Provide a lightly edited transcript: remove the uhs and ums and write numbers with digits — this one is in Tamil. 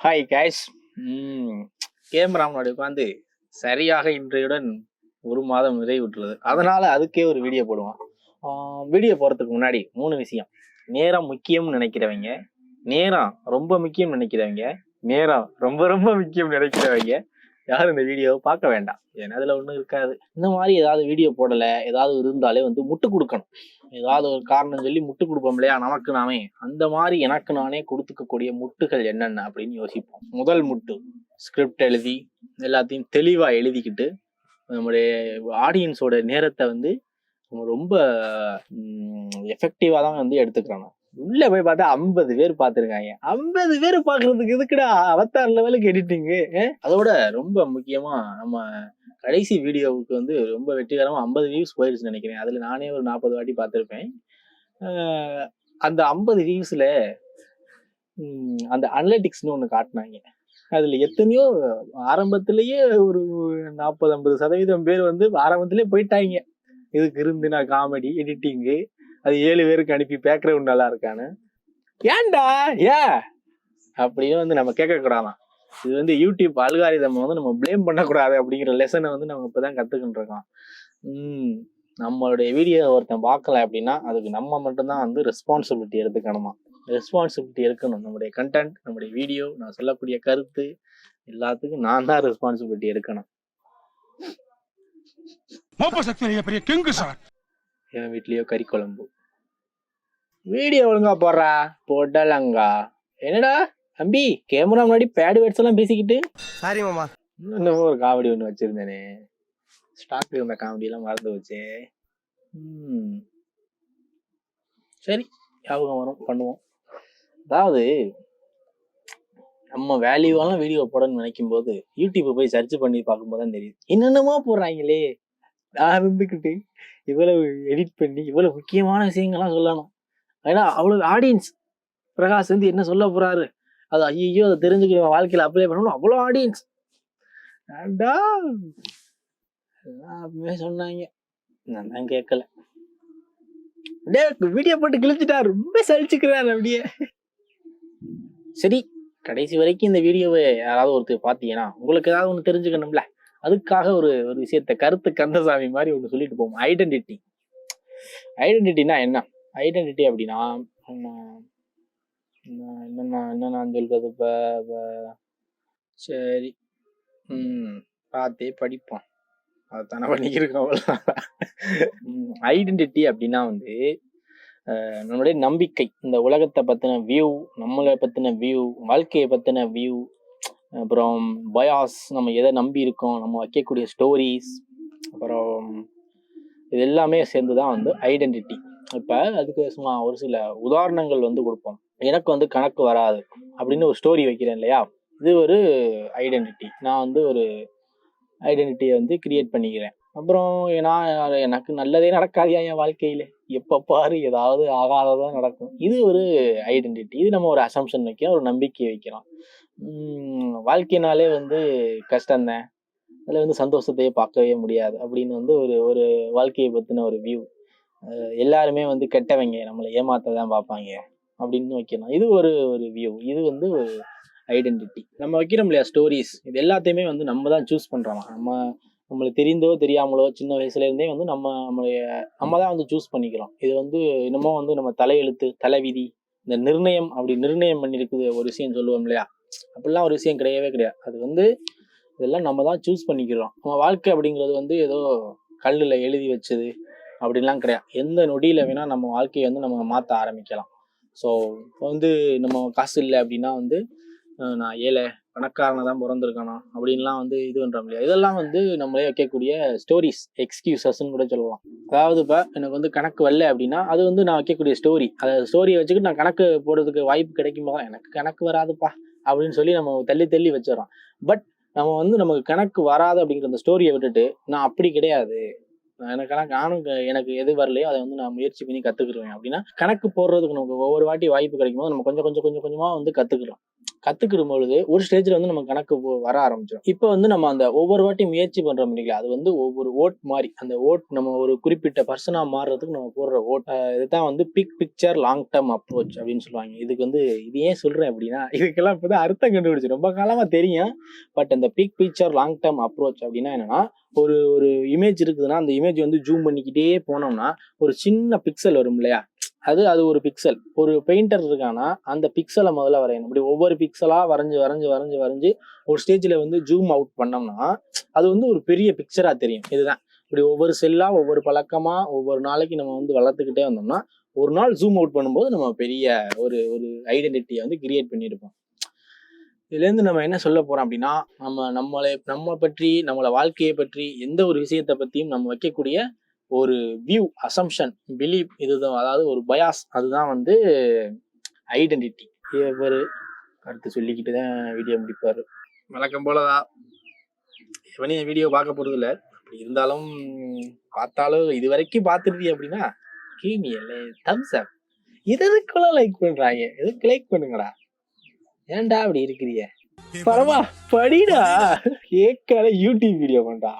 Hi guys. கேமரா முன்னாடி உட்காந்து சரியாக இன்றையுடன் 1 மாதம் நிறைவுற்றுள்ளது. அதனால அதுக்கே ஒரு வீடியோ போடுவோம். வீடியோ போறதுக்கு முன்னாடி 3 விஷயம். நேரம் முக்கியம்னு நினைக்கிறவங்க, நேரம் ரொம்ப முக்கியம் நினைக்கிறவங்க, நேரம் ரொம்ப ரொம்ப முக்கியம் நினைக்கிறவங்க யாரும் இந்த வீடியோவை பார்க்க வேண்டாம். ஏன்னா அதுல ஒன்றும் இருக்காது. இந்த மாதிரி ஏதாவது வீடியோ போடல, ஏதாவது இருந்தாலே வந்து முட்டு கொடுக்கணும். ஏதாவது ஒரு காரணம் சொல்லி முட்டு கொடுப்போம் இல்லையா, நமக்கு நாமே. அந்த மாதிரி எனக்கு நானே கொடுத்துக்கக்கூடிய முட்டுகள் என்னென்ன அப்படின்னு யோசிப்போம். முதல் முட்டு, ஸ்கிரிப்ட் எழுதி எல்லாத்தையும் தெளிவா எழுதிக்கிட்டு நம்முடைய ஆடியன்ஸோட நேரத்தை வந்து ரொம்ப எஃபெக்டிவா தான் வந்து எடுத்துக்கிறோம். உள்ள போய் பார்த்தா 50 பேர் பார்த்துருக்காங்க. 50 பேர் பார்க்கறதுக்கு எதுக்குடா அவதார் லெவலுக்கு எடிட்டிங்கு. அதோட ரொம்ப முக்கியமா நம்ம கடைசி வீடியோவுக்கு வந்து ரொம்ப வெற்றிகரமா 50 வியூஸ் போயிருச்சுன்னு நினைக்கிறேன். அதுல நானே ஒரு 40 வாட்டி பார்த்துருப்பேன். அந்த 50 வியூஸ்ல அந்த அனலிட்டிக்ஸ்னு ஒண்ணு காட்டினாங்க. அதுல எத்தனையோ ஆரம்பத்திலேயே ஒரு 40-50% பேர் வந்து ஆரம்பத்திலேயே போயிட்டாங்க. இதுக்கு இருந்துனா காமெடி எடிட்டிங்கு, அது 7 பேருக்கு அனுப்பி பேக்ரவுண்ட் நல்லா இருக்கான்னு. ஏன்டா ஏன் அப்படின்னு வந்து நம்ம கேட்கக்கூடாதான். இது வந்து யூடியூப் அல்காரிதம் வந்து நம்ம பிளேம் பண்ணக்கூடாது அப்படிங்கிற லெசனை வந்து நம்ம இப்பதான் கத்துக்கிட்டு இருக்கோம். நம்மளுடைய வீடியோ ஒருத்தன் பார்க்கல அப்படின்னா அதுக்கு நம்ம மட்டும்தான் வந்து ரெஸ்பான்சிபிலிட்டி எடுத்துக்கணுமா. ரெஸ்பான்சிபிலிட்டி எடுக்கணும். நம்முடைய கண்டென்ட், நம்முடைய வீடியோ, நான் சொல்லக்கூடிய கருத்து எல்லாத்துக்கும் நான் தான் ரெஸ்பான்சிபிலிட்டி எடுக்கணும். என் வீட்லயோ கறி குழம்பு. வீடியோ ஒழுங்கா போடுறா போடலங்கா. என்னடா தம்பி, கேமரா முன்னாடி பேடு வேர்ட்ஸ் எல்லாம் பேசிக்கிட்டு. சாரி மாமா, இன்னும் ஒரு காமெடி ஒண்ணு வச்சிருந்தேனே, ஸ்டாக் இருந்த காமெடி எல்லாம் மறந்து வச்சே. சரி, ஞாபகம் வரும், பண்ணுவோம். அதாவது நம்ம வேல்யூவான வீடியோ போடணும்னு நினைக்கும் போது யூடியூப் போய் சர்ச் பண்ணி பார்க்கும்போது தான் தெரியுது என்னென்னமோ போடுறாங்களே. நான் இருந்துக்கிட்டு இவ்வளவு எடிட் பண்ணி இவ்வளவு முக்கியமான விஷயங்கள்லாம் சொல்லணும். ஏன்னா அவ்வளவு ஆடியன்ஸ். பிரகாஷ் வந்து என்ன சொல்ல போறாரு, அது ஐயோ அதை தெரிஞ்சுக்கிற வாழ்க்கையில அப்ளை பண்ணணும், அவ்வளோ ஆடியன்ஸ் அப்படியே சொன்னாங்க. நான் தான் கேட்கல. வீடியோ போட்டு கிழிச்சிட்டா, ரொம்ப சலிச்சுக்கிறாரு அப்படியே. சரி, கடைசி வரைக்கும் இந்த வீடியோவை யாராவது ஒருத்தர் பார்த்தீங்கன்னா உங்களுக்கு ஏதாவது ஒன்று தெரிஞ்சுக்கணும்ல, அதுக்காக ஒரு விஷயத்த கருத்து கந்தசாமி மாதிரி ஒன்று சொல்லிட்டு போவோம். ஐடென்டிட்டி. ஐடென்டிட்டினா என்ன? ஐடென்டிட்டி அப்படின்னா என்ன நான் சொல்றது இப்ப சரி பார்த்தே படிப்போம், அதுதானே பண்ணிக்கிருக்கோம். ஐடென்டிட்டி அப்படின்னா வந்து நம்மளுடைய நம்பிக்கை, இந்த உலகத்தை பத்தின வியூ, நம்மளை பத்தின வியூ, வாழ்க்கையை பத்தின வியூ, அப்புறம் பயாஸ், நம்ம எதை நம்பி இருக்கோம், நம்ம வைக்கக்கூடிய ஸ்டோரிஸ், அப்புறம் இது எல்லாமே சேர்ந்துதான் வந்து ஐடென்டிட்டி. இப்ப அதுக்கு சும்மா ஒரு சில உதாரணங்கள் வந்து கொடுப்போம். எனக்கு வந்து கணக்கு வராது அப்படின்னு ஒரு ஸ்டோரி வைக்கிறேன் இல்லையா, இது ஒரு ஐடென்டிட்டி. நான் வந்து ஒரு ஐடென்டிட்டியை வந்து கிரியேட் பண்ணிக்கிறேன். அப்புறம் எனக்கு நல்லதே நடக்காதியா என் வாழ்க்கையில, எப்ப பாரு ஏதாவது ஆகாததான் நடக்கும். இது ஒரு ஐடென்டிட்டி. இது நம்ம ஒரு அசம்ஷன் வைக்கிறோம், ஒரு நம்பிக்கை வைக்கிறோம். வாழ்க்கையினாலே வந்து கஷ்டம்தான், அதுல வந்து சந்தோஷத்தையே பார்க்கவே முடியாது அப்படின்னு வந்து ஒரு வாழ்க்கையை பத்தின ஒரு வியூ. எல்லாருமே வந்து கெட்டவங்க, நம்மளை ஏமாத்ததான் பார்ப்பாங்க அப்படின்னு வைக்கணும். இது ஒரு வியூ. இது வந்து ஒரு ஐடென்டிட்டி. நம்ம வைக்கிறோம் இல்லையா ஸ்டோரிஸ், இது எல்லாத்தையுமே வந்து நம்ம தான் சூஸ் பண்றோம். நம்மளுக்கு தெரிந்தோ தெரியாமலோ சின்ன வயசுல இருந்தே வந்து நம்ம தான் வந்து சூஸ் பண்ணிக்கிறோம். இது வந்து என்னமோ வந்து நம்ம தலையெழுத்து, தலைவிதி, இந்த நிர்ணயம், அப்படி நிர்ணயம் பண்ணிருக்குது ஒரு விஷயம் சொல்லுவோம் இல்லையா, அப்படிலாம் ஒரு விஷயம் கிடையவே கிடையாது. அது வந்து இதெல்லாம் நம்ம தான் சூஸ் பண்ணிக்கிறோம். நம்ம வாழ்க்கை அப்படிங்கிறது வந்து ஏதோ கல்லுல எழுதி வச்சது அப்படின்லாம் கிடையாது. எந்த நொடியில வேணா நம்ம வாழ்க்கையை வந்து நம்ம மாற்ற ஆரம்பிக்கலாம். ஸோ வந்து நம்ம காசு இல்லை அப்படின்னா வந்து நான் ஏழை பணக்காரனை தான் பிறந்திருக்கணும் அப்படின்லாம் வந்து இது பண்றோம் இல்லையா. இதெல்லாம் வந்து நம்மளே வைக்கக்கூடிய ஸ்டோரிஸ், எக்ஸ்கியூசஸ்ன்னு கூட சொல்லலாம். அதாவது இப்போ எனக்கு வந்து கணக்கு வரல அப்படின்னா அது வந்து நான் வைக்கக்கூடிய ஸ்டோரி. அதை ஸ்டோரியை வச்சுக்கிட்டு நான் கணக்கு போடுறதுக்கு வாய்ப்பு கிடைக்குமா, எனக்கு கணக்கு வராதுப்பா அப்படின்னு சொல்லி நம்ம தள்ளி வச்சிடறோம். பட் நம்ம வந்து நமக்கு கணக்கு வராது அப்படிங்கிற அந்த ஸ்டோரியை விட்டுட்டு நான் அப்படி கிடையாது, எனக்கு எது வரலையோ அதை வந்து நான் முயற்சி பண்ணி கத்துக்கிடுவேன் அப்படின்னா கணக்கு போடுறதுக்கு நமக்கு ஒவ்வொரு வாட்டி வாய்ப்பு கிடைக்கும் போது நம்ம கொஞ்சம் கொஞ்சமா வந்து கத்துக்கிறோம். கத்துக்கிடும் பொழுது ஒரு ஸ்டேஜ்ல வந்து நம்ம கணக்கு வர ஆரம்பிச்சிடும். இப்போ வந்து நம்ம அந்த ஒவ்வொரு வாட்டி முயற்சி பண்றோம் இல்லைங்களா, அது வந்து ஒவ்வொரு ஓட் மாதிரி. அந்த ஓட் நம்ம ஒரு குறிப்பிட்ட பர்சனா மாறுறதுக்கு நம்ம போடுற ஓட். இதுதான் வந்து big picture long term approach அப்படின்னு சொல்லுவாங்க. இதுக்கு வந்து இது ஏன் சொல்றேன் அப்படின்னா, இதுக்கெல்லாம் இப்பதான் அர்த்தம் கண்டுபிடிச்சு ரொம்ப காலமா தெரியும். பட் அந்த big picture long term approach அப்படின்னா என்னன்னா, ஒரு ஒரு இமேஜ் இருக்குதுன்னா அந்த இமேஜ் வந்து ஜூம் பண்ணிக்கிட்டே போனோம்னா ஒரு சின்ன பிக்சல் வரும் இல்லையா, அது அது ஒரு பிக்சல். ஒரு பெயிண்டர் இருக்கான்னா அந்த பிக்சலை முதல்ல வரையணும். இப்படி ஒவ்வொரு பிக்சலா வரைஞ்சு வரைஞ்சு வரைஞ்சு வரைஞ்சு ஒரு ஸ்டேஜ்ல வந்து ஜூம் அவுட் பண்ணோம்னா அது வந்து ஒரு பெரிய பிக்சரா தெரியும். இதுதான் இப்படி ஒவ்வொரு செல்லா ஒவ்வொரு பழக்கமா ஒவ்வொரு நாளைக்கு நம்ம வந்து வளர்த்துக்கிட்டே வந்தோம்னா ஒரு நாள் ஜூம் அவுட் பண்ணும்போது நம்ம பெரிய ஒரு ஒரு ஐடென்டிட்டியை வந்து கிரியேட் பண்ணியிருப்போம். இதுல இருந்து நம்ம என்ன சொல்ல போறோம் அப்படின்னா, நம்ம பற்றி நம்மளோட வாழ்க்கையை பற்றி எந்த ஒரு விஷயத்தை பத்தியும் நம்ம வைக்கக்கூடிய ஒரு வியூ, அசம்ஷன், பிலீவ், இதுதான் அதாவது ஒரு பயாஸ், அதுதான் வந்து ஐடென்டிட்டி. இவரு அடுத்து சொல்லிக்கிட்டு தான் வீடியோ முடிப்பாரு. வழக்கம் போலதான் இவனையும் வீடியோ பார்க்க போறது இல்லை. அப்படி இருந்தாலும் பார்த்தாலும் இது வரைக்கும் பார்த்துருந்தீங்க அப்படின்னா தம்ஸ் அப். எதுக்குள்ள லைக் பண்றாங்க, எதுக்கு லைக் பண்ணுங்கடா, ஏன்டா அப்படி இருக்கிறீங்க? பரவா படிடா, கேட்கல யூடியூப் வீடியோ பண்றா.